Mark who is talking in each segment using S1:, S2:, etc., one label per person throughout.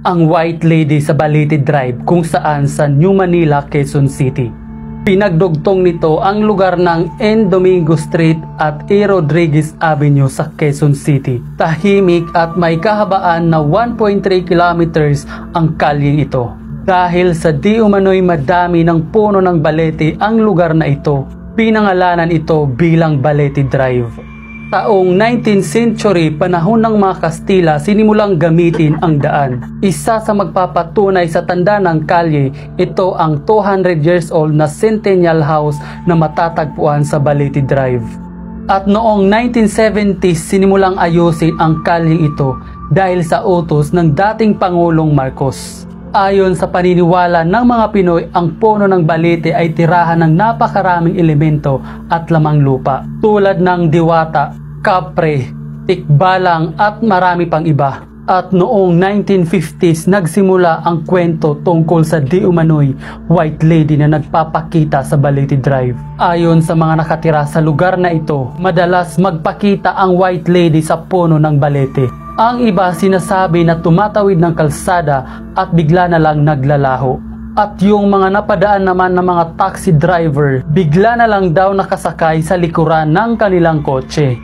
S1: ang White Lady sa Balete Drive kung saan sa New Manila, Quezon City. Pinagdugtong nito ang lugar ng N. Domingo Street at E. Rodriguez Avenue sa Quezon City. Tahimik at may kahabaan na 1.3 kilometers ang kalyeng ito. Dahil sa di umano'y madami ng puno ng balete ang lugar na ito, pinangalanan ito bilang Balete Drive. Taong 19th century, panahon ng mga Kastila, sinimulang gamitin ang daan. Isa sa magpapatunay sa tanda ng kalye, ito ang 200 years old na Centennial House na matatagpuan sa Balete Drive. At noong 1970s, sinimulang ayusin ang kalye ito dahil sa utos ng dating Pangulong Marcos. Ayon sa paniniwala ng mga Pinoy, ang puno ng balete ay tirahan ng napakaraming elemento at lamang lupa tulad ng diwata, kapre, tikbalang at marami pang iba. At noong 1950s nagsimula ang kwento tungkol sa di umano'y White Lady na nagpapakita sa Balete Drive. Ayon sa mga nakatira sa lugar na ito, madalas magpakita ang White Lady sa puno ng balete. Ang iba sinasabi na tumatawid ng kalsada at bigla na lang naglalaho. At yung mga napadaan naman ng mga taxi driver, bigla na lang daw nakasakay sa likuran ng kanilang kotse.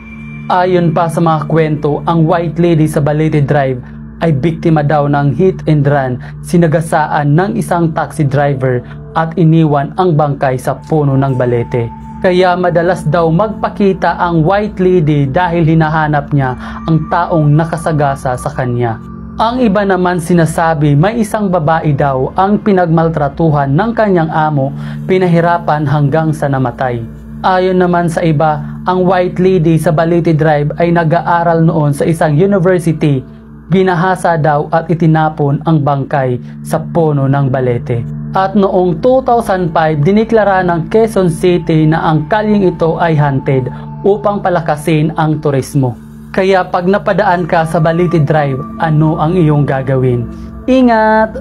S1: Ayon pa sa mga kwento, ang White Lady sa Balete Drive ay biktima daw ng hit and run, sinagasaan ng isang taxi driver at iniwan ang bangkay sa puno ng balete. Kaya madalas daw magpakita ang White Lady dahil hinahanap niya ang taong nakasagasa sa kanya. Ang iba naman sinasabi may isang babae daw ang pinagmaltratuhan ng kanyang amo, pinahirapan hanggang sa namatay. Ayon naman sa iba, ang White Lady sa Balete Drive ay nag-aaral noon sa isang university. Ginahasa daw at itinapon ang bangkay sa puno ng balete. At noong 2005, diniklara ng Quezon City na ang kalyeng ito ay haunted upang palakasin ang turismo. Kaya pag napadaan ka sa Balete Drive, ano ang iyong gagawin? Ingat!